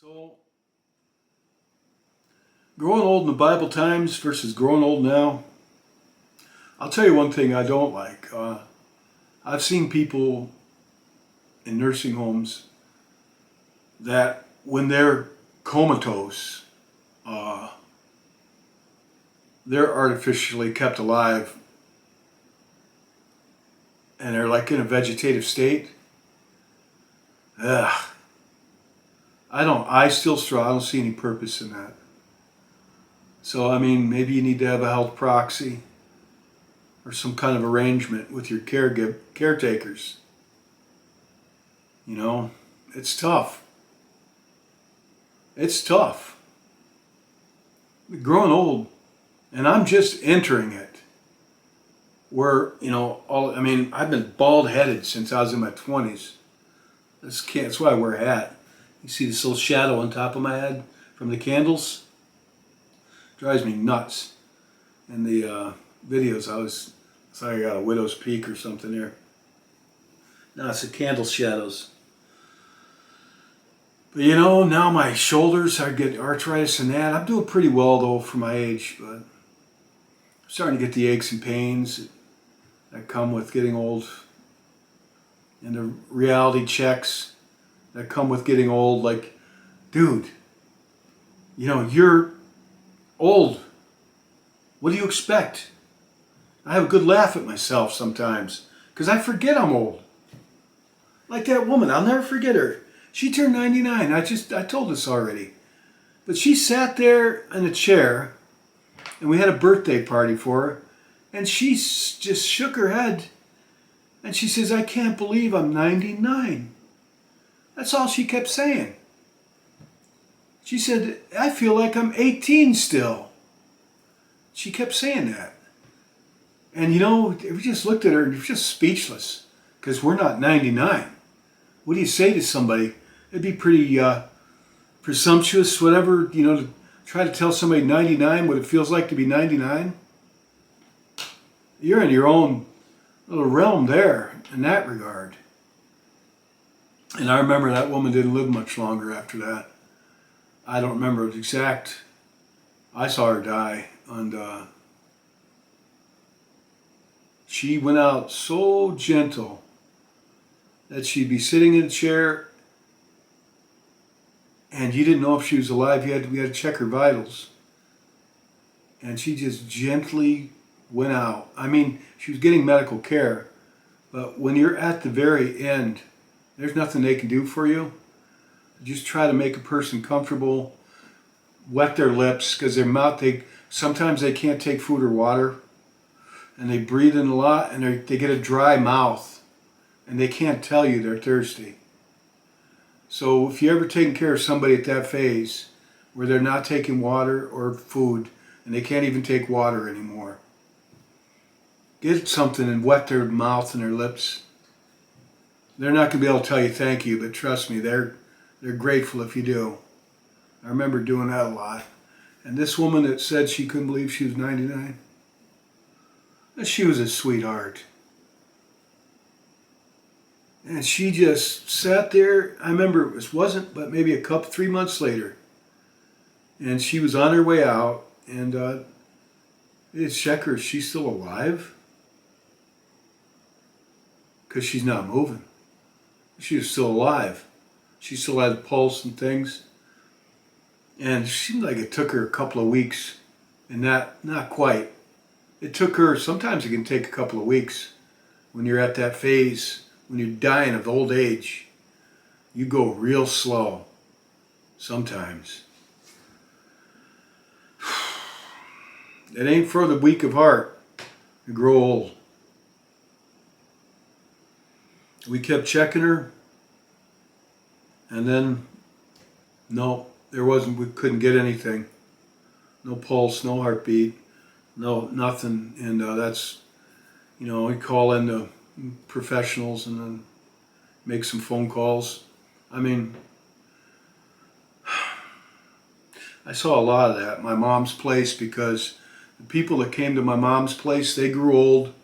So, growing old in the Bible times versus growing old now, I'll tell you one thing I don't like. I've seen people in nursing homes that when they're comatose, uh, they're artificially kept alive and they're like in a vegetative state. Ugh. I still struggle. I don't see any purpose in that. So, I mean, maybe you need to have a health proxy or some kind of arrangement with your caretakers. You know, it's tough. It's tough. Growing old, and I'm just entering it. Where, I've been bald headed since I was in my 20s. That's why I wear a hat. You see this little shadow on top of my head from the candles? Drives me nuts. In the videos, I got a widow's peak or something there. No, it's the candle shadows. But now my shoulders, I get arthritis and that. I'm doing pretty well though for my age, but I'm starting to get the aches and pains that come with getting old, and the reality checks that come with getting old. Like, dude, you're old. What do you expect? I have a good laugh at myself sometimes because I forget I'm old. Like that woman, I'll never forget her. She turned 99. I told this already. But she sat there in a chair and we had a birthday party for her, and she just shook her head and she says, "I can't believe I'm 99. That's all she kept saying. She said, "I feel like I'm 18 still." She kept saying that. And we just looked at her and we're just speechless because we're not 99. What do you say to somebody? It'd be pretty presumptuous, whatever, to try to tell somebody 99 what it feels like to be 99. You're in your own little realm there in that regard. And I remember that woman didn't live much longer after that. I don't remember the exact. I saw her die, and she went out so gentle that she'd be sitting in a chair and you didn't know if she was alive. We had to check her vitals. And she just gently went out. I mean, she was getting medical care, but when you're at the very end, there's nothing they can do for you. Just try to make a person comfortable, wet their lips, because their mouth, sometimes they can't take food or water, and they breathe in a lot, and they get a dry mouth, and they can't tell you they're thirsty. So if you're ever taking care of somebody at that phase where they're not taking water or food, and they can't even take water anymore, get something and wet their mouth and their lips. They're not going to be able to tell you thank you, but trust me, they're grateful if you do. I remember doing that a lot. And this woman that said she couldn't believe she was 99, she was a sweetheart. And she just sat there. I remember it wasn't, but maybe 3 months later. And she was on her way out, and they check her. She's still alive? Because she's not moving. She was still alive. She still had a pulse and things. And it seemed like it took her a couple of weeks, and not quite. It took her, sometimes it can take a couple of weeks when you're at that phase, when you're dying of old age. You go real slow sometimes. It ain't for the weak of heart to grow old. We kept checking her, and then, no, we couldn't get anything. No pulse, no heartbeat, no nothing. And that's, we call in the professionals and then make some phone calls. I mean, I saw a lot of that at my mom's place, because the people that came to my mom's place, they grew old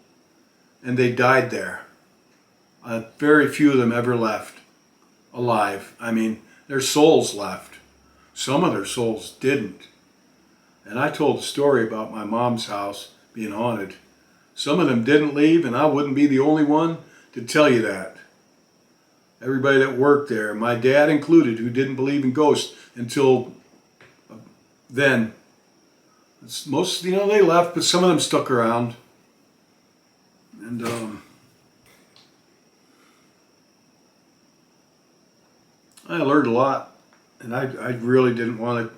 and they died there. Very few of them ever left alive. I mean, their souls left. Some of their souls didn't. And I told a story about my mom's house being haunted. Some of them didn't leave, and I wouldn't be the only one to tell you that. Everybody that worked there, my dad included, who didn't believe in ghosts until then. Most, they left, but some of them stuck around. And I learned a lot, and I really didn't want to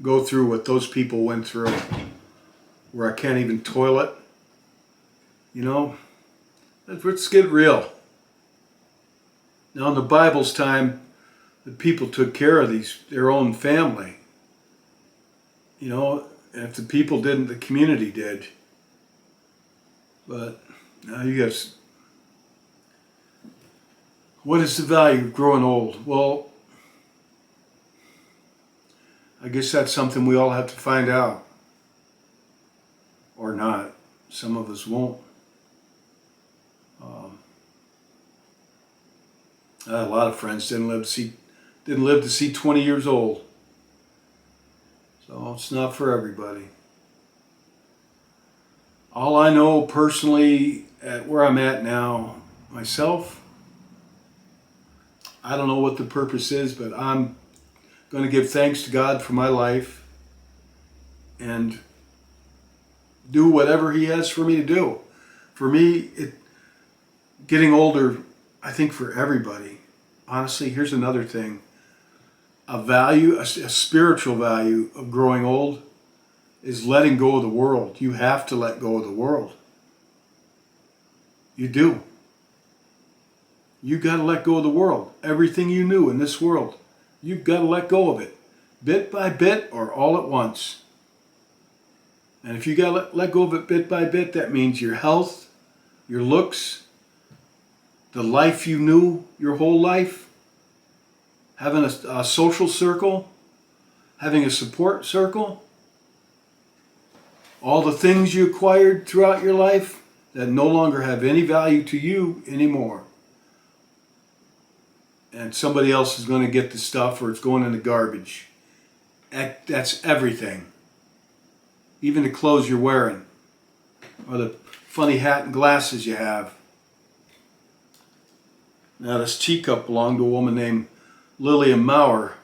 go through what those people went through, where I can't even toilet. Let's get real. Now, in the Bible's time, the people took care of their own family. And if the people didn't, the community did. But now you guys, what is the value of growing old? Well, I guess that's something we all have to find out. Or not. Some of us won't. I had a lot of friends didn't live to see 20 years old. So it's not for everybody. All I know personally, at where I'm at now, myself, I don't know what the purpose is, but I'm going to give thanks to God for my life and do whatever He has for me to do. For me, getting older, I think for everybody. Honestly, here's another thing. A spiritual value of growing old is letting go of the world. You have to let go of the world. You do. You got to let go of the world. Everything you knew in this world, you've got to let go of it. Bit by bit or all at once. And if you got to let go of it bit by bit, that means your health, your looks, the life you knew your whole life, having a social circle, having a support circle, all the things you acquired throughout your life that no longer have any value to you anymore. And somebody else is going to get the stuff, or it's going in the garbage. That's everything. Even the clothes you're wearing, or the funny hat and glasses you have. Now, this teacup belonged to a woman named Lillian Maurer,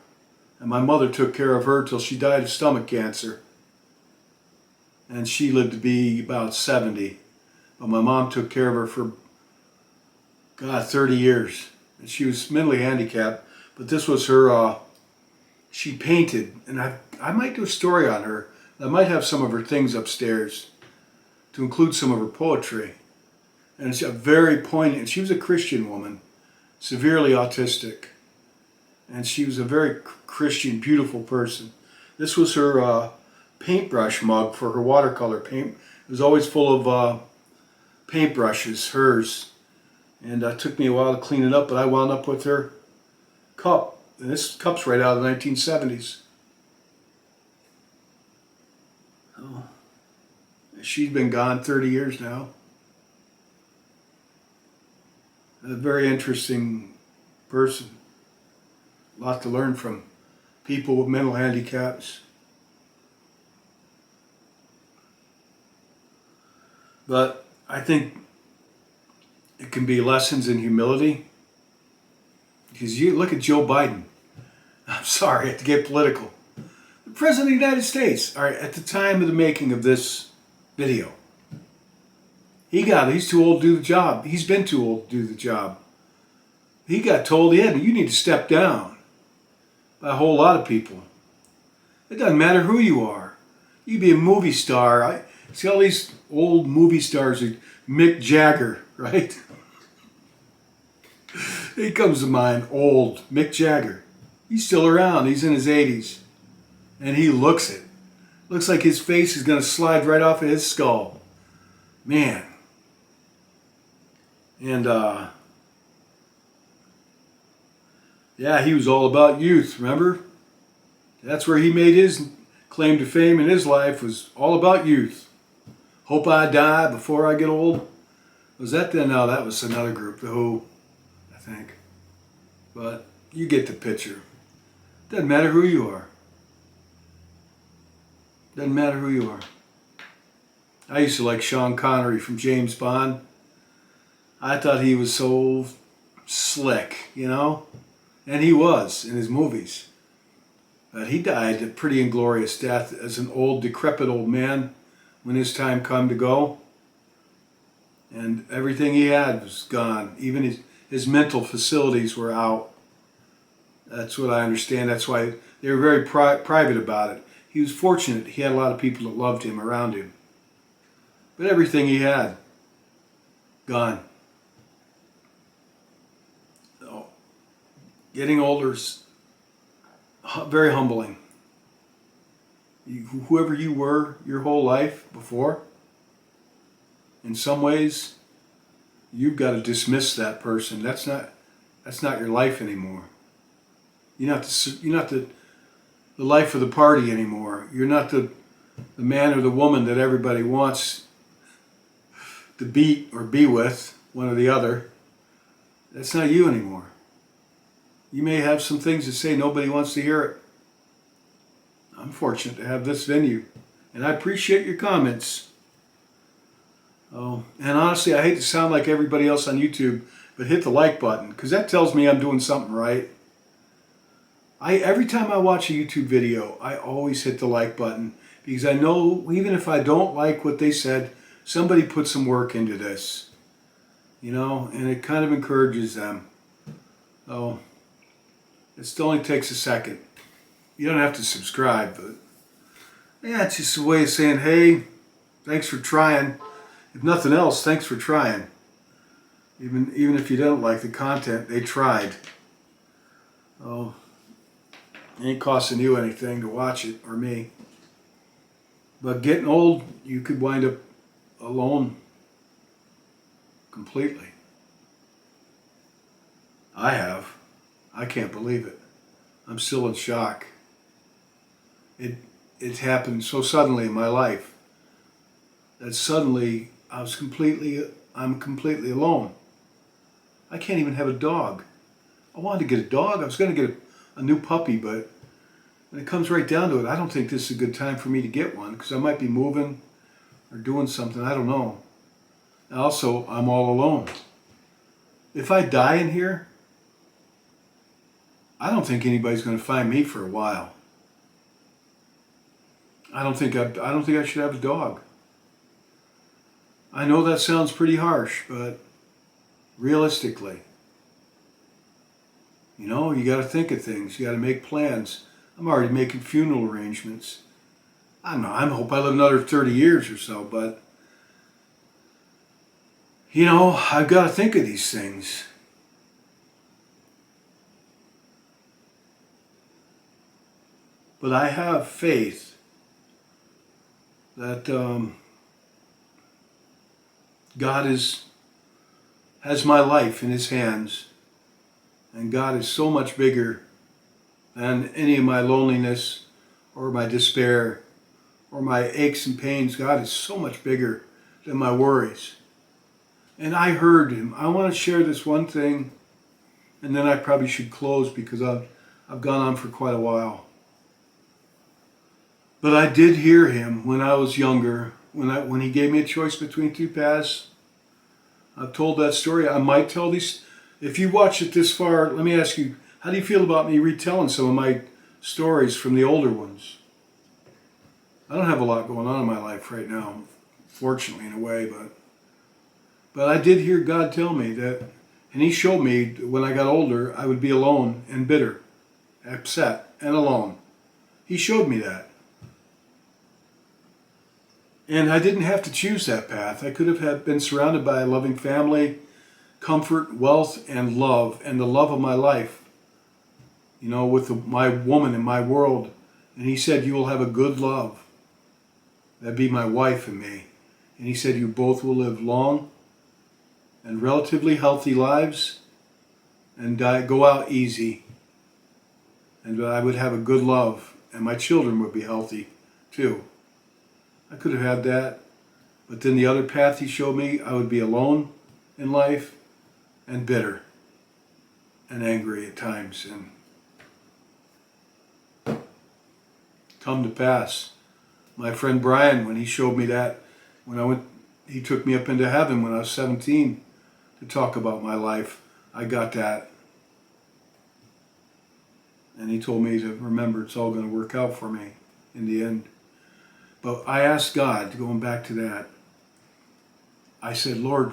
and my mother took care of her till she died of stomach cancer. And she lived to be about 70. But my mom took care of her for, 30 years. And she was mentally handicapped, but this was her, she painted, and I might do a story on her. I might have some of her things upstairs to include some of her poetry. And it's a very poignant, she was a Christian woman, severely autistic. And she was a very Christian, beautiful person. This was her paintbrush mug for her watercolor paint. It was always full of paintbrushes, hers. And it took me a while to clean it up, but I wound up with her cup. And this cup's right out of the 1970s. Oh. She's been gone 30 years now. A very interesting person. A lot to learn from people with mental handicaps. But I think it can be lessons in humility. Because you look at Joe Biden. I'm sorry, I have to get political. The President of the United States, all right, at the time of the making of this video, he's too old to do the job. He's been too old to do the job. He got told, you need to step down by a whole lot of people. It doesn't matter who you are. You be a movie star. I see all these old movie stars, like Mick Jagger, right? He comes to mind, old Mick Jagger. He's still around. He's in his 80s. And he looks it. Looks like his face is going to slide right off of his skull. Man. And, yeah, he was all about youth, remember? That's where he made his claim to fame in his life, was all about youth. Hope I die before I get old. Was that then? No, that was another group, the Who, I think. But you get the picture. Doesn't matter who you are. Doesn't matter who you are. I used to like Sean Connery from James Bond. I thought he was so slick, you know? And he was in his movies. But he died a pretty inglorious death as an old, decrepit old man when his time come to go. And everything he had was gone. Even his mental facilities were out. That's what I understand. That's why they were very private about it. He was fortunate. He had a lot of people that loved him around him. But everything he had, gone. So, getting older is very humbling. Whoever you were your whole life before, in some ways, you've got to dismiss that person. That's not your life anymore. You're not the life of the party anymore. You're not the man or the woman that everybody wants to beat or be with, one or the other. That's not you anymore. You may have some things to say, nobody wants to hear it. I'm fortunate to have this venue, and I appreciate your comments. Oh, and honestly, I hate to sound like everybody else on YouTube, but hit the like button, because that tells me I'm doing something right. Every time I watch a YouTube video, I always hit the like button, because I know even if I don't like what they said, somebody put some work into this, you know, and it kind of encourages them. So it still only takes a second. You don't have to subscribe, but yeah, it's just a way of saying, hey, thanks for trying. If nothing else, thanks for trying. Even if you don't like the content, they tried. Oh, it ain't costing you anything to watch it, or me. But getting old, you could wind up alone completely. I have. I can't believe it. I'm still in shock. It happened so suddenly in my life that suddenly I'm completely alone. I can't even have a dog. I wanted to get a dog. I was going to get a new puppy, but when it comes right down to it, I don't think this is a good time for me to get one, because I might be moving or doing something. I don't know. Also, I'm all alone. If I die in here, I don't think anybody's going to find me for a while. I don't think I should have a dog. I know that sounds pretty harsh, but realistically, you know, you got to think of things. You got to make plans. I'm already making funeral arrangements. I don't know. I hope I live another 30 years or so, but you know, I've got to think of these things. But I have faith that God has my life in His hands, and God is so much bigger than any of my loneliness or my despair or my aches and pains. God is so much bigger than my worries. And I heard Him. I want to share this one thing, and then I probably should close because I've gone on for quite a while. But I did hear Him when I was younger, when He gave me a choice between two paths. I've told that story. I might tell these. If you watch it this far, let me ask you, how do you feel about me retelling some of my stories from the older ones? I don't have a lot going on in my life right now, fortunately in a way, but I did hear God tell me that, and He showed me when I got older, I would be alone and bitter, upset and alone. He showed me that. And I didn't have to choose that path. I could have been surrounded by a loving family, comfort, wealth, and the love of my life, you know, with my woman in my world. And He said, you will have a good love. That'd be my wife and me. And He said, you both will live long and relatively healthy lives and go out easy. And I would have a good love, and my children would be healthy too. I could have had that, but then the other path He showed me, I would be alone in life and bitter and angry at times, and come to pass. My friend Brian, when he showed me that, he took me up into heaven when I was 17 to talk about my life. I got that. And he told me to remember it's all going to work out for me in the end. But I asked God, going back to that, I said, Lord,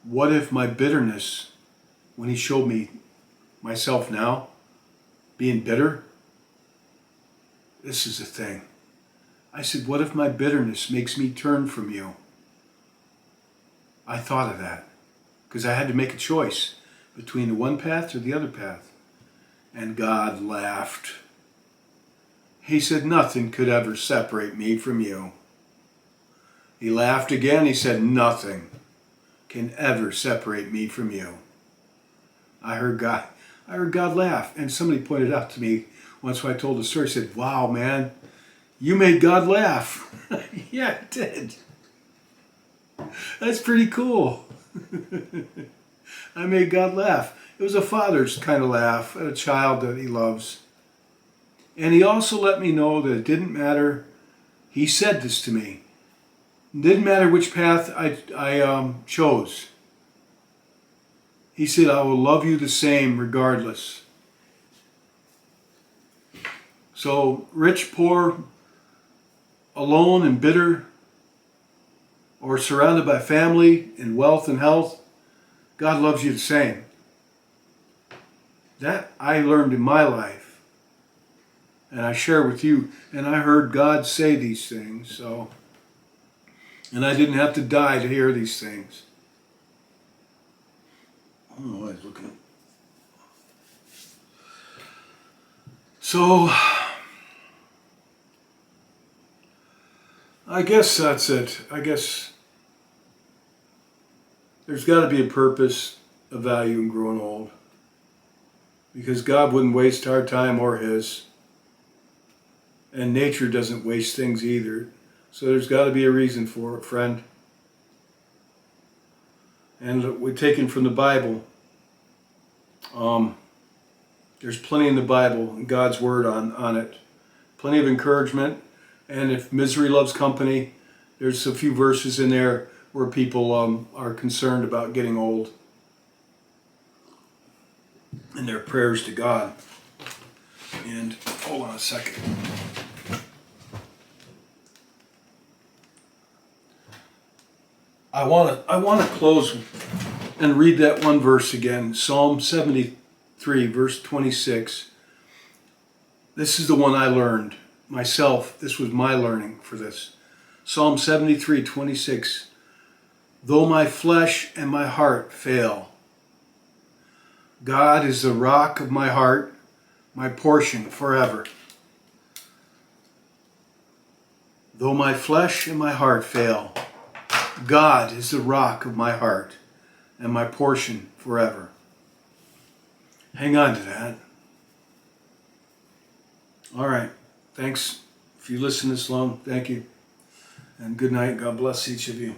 what if my bitterness, when he showed me myself now, being bitter, this is the thing. I said, what if my bitterness makes me turn from you? I thought of that because I had to make a choice between the one path or the other path. And God laughed. He said, nothing could ever separate me from you. He laughed again. He said, nothing can ever separate me from you. I heard God laugh. And somebody pointed out to me once when I told the story, said, wow, man, you made God laugh. Yeah, I did. That's pretty cool. I made God laugh. It was a father's kind of laugh at a child that he loves. And he also let me know that it didn't matter. He said this to me. It didn't matter which path I chose. He said, I will love you the same regardless. So rich, poor, alone and bitter, or surrounded by family and wealth and health, God loves you the same. That I learned in my life. And I share with you. And I heard God say these things. And I didn't have to die to hear these things. I don't know why I was looking. So, I guess that's it. I guess there's got to be a purpose, a value in growing old. Because God wouldn't waste our time or his. And nature doesn't waste things either. So there's got to be a reason for it, friend. And we're taken from the Bible. There's plenty in the Bible and God's word on it. Plenty of encouragement. And if misery loves company, there's a few verses in there where people are concerned about getting old. And their prayers to God. And hold on a second. I want to close and read that one verse again. Psalm 73, verse 26. This is the one I learned myself. This was my learning for this. Psalm 73, 26. Though my flesh and my heart fail, God is the rock of my heart, my portion forever. Though my flesh and my heart fail, God is the rock of my heart and my portion forever. Hang on to that. All right. Thanks. If you listen this long, thank you. And good night. God bless each of you.